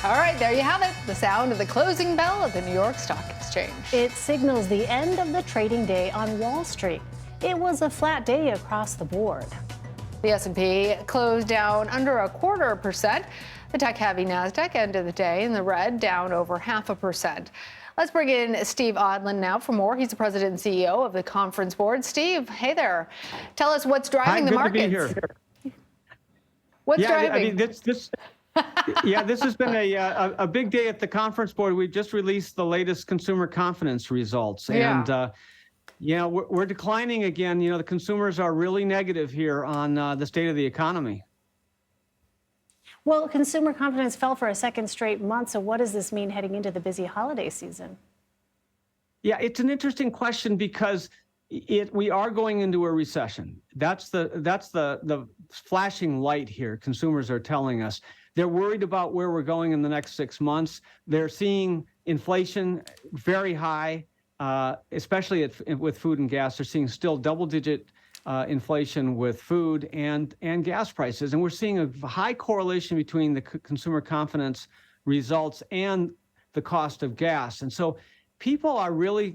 All right, there you have it. The sound of the closing bell of the New York Stock Exchange. It signals the end of the trading day on Wall Street. It was a flat day across the board. The S&P closed down under 0.25%. The tech-heavy Nasdaq ended the day in the red, down over 0.5%. Let's bring in Steve Odland now for more. He's the president and CEO of the Conference Board. Steve, hey there. Tell us what's driving the markets. Good to be here. What's driving? I mean, this has been a big day at the Conference Board. We just released the latest consumer confidence results, and we're declining again. The consumers are really negative here on the state of the economy. Well, consumer confidence fell for a second straight month. So what does this mean heading into the busy holiday season? Yeah, it's an interesting question because we are going into a recession. That's the flashing light here. Consumers are telling us they're worried about where we're going in the next 6 months. They're seeing inflation very high, especially with food and gas. They're seeing still double-digit inflation with food and gas prices. And we're seeing a high correlation between the consumer confidence results and the cost of gas. And so people are really,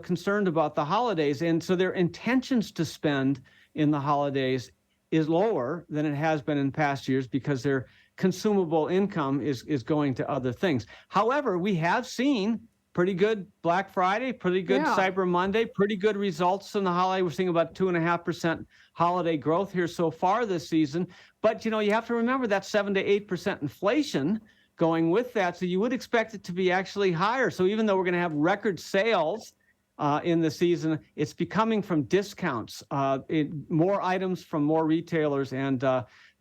concerned about the holidays. And so their intentions to spend in the holidays is lower than it has been in past years because their consumable income is going to other things. However, we have seen pretty good Black Friday, pretty good Cyber Monday, pretty good results in the holiday. We're seeing about 2.5% holiday growth here so far this season. But, you have to remember that 7 to 8% inflation going with that. So you would expect it to be actually higher. So even though we're going to have record sales in the season, it's becoming from discounts, more items from more retailers, and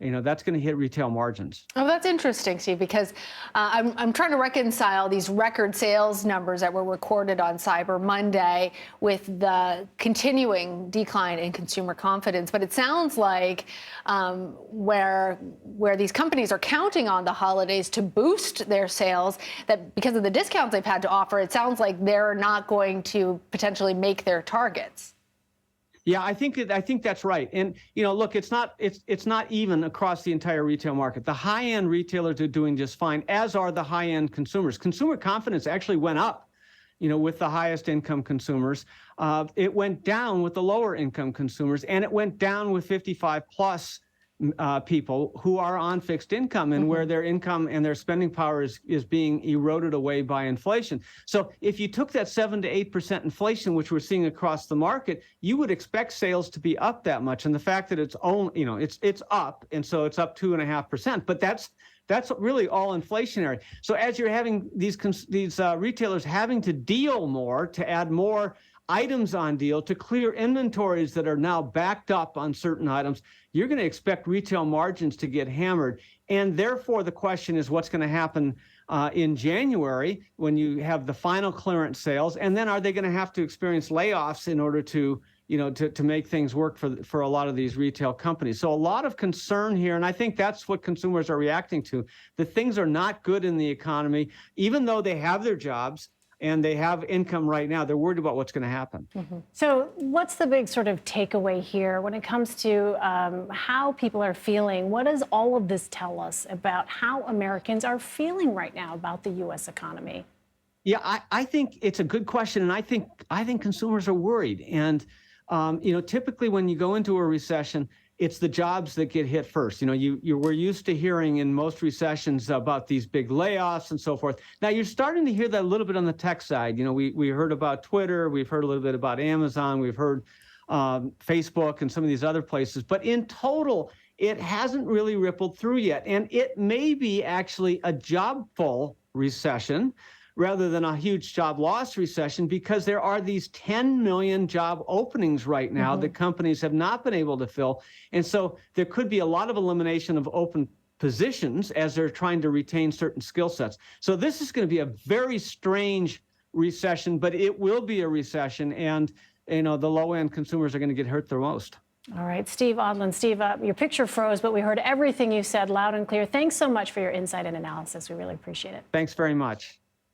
that's going to hit retail margins. Oh, that's interesting, Steve, because I'm trying to reconcile these record sales numbers that were recorded on Cyber Monday with the continuing decline in consumer confidence. But it sounds like where these companies are counting on the holidays to boost their sales, that because of the discounts they've had to offer, it sounds like they're not going to potentially make their targets. Yeah, I think that's right. And look, it's not even across the entire retail market. The high-end retailers are doing just fine, as are the high-end consumers. Consumer confidence actually went up, with the highest income consumers. It went down with the lower income consumers, and it went down with 55 plus people who are on fixed income and where their income and their spending power is being eroded away by inflation. So if you took that 7 to 8% inflation, which we're seeing across the market, you would expect sales to be up that much. And the fact that it's only, it's up, and so it's up 2.5%, but that's really all inflationary. So as you're having these retailers having to deal more, to add more items on deal, to clear inventories that are now backed up on certain items, you're going to expect retail margins to get hammered. And therefore, the question is what's going to happen in January when you have the final clearance sales, and then are they going to have to experience layoffs in order to make things work for a lot of these retail companies? So a lot of concern here, and I think that's what consumers are reacting to, that things are not good in the economy, even though they have their jobs and they have income right now. They're worried about what's going to happen. So what's the big sort of takeaway here when it comes to how people are feeling? What does all of this tell us about how Americans are feeling right now about the U.S. economy? Yeah, I think it's a good question, and I think consumers are worried. And typically when you go into a recession, it's the jobs that get hit first. We're used to hearing in most recessions about these big layoffs and so forth. Now you're starting to hear that a little bit on the tech side. We heard about Twitter, we've heard a little bit about Amazon, we've heard Facebook and some of these other places. But in total, it hasn't really rippled through yet. And it may be actually a job-full recession rather than a huge job loss recession, because there are these 10 million job openings right now that companies have not been able to fill. And so there could be a lot of elimination of open positions as they're trying to retain certain skill sets. So this is going to be a very strange recession, but it will be a recession, and the low-end consumers are going to get hurt the most. All right, Steve Odland. Steve, your picture froze, but we heard everything you said loud and clear. Thanks so much for your insight and analysis. We really appreciate it. Thanks very much.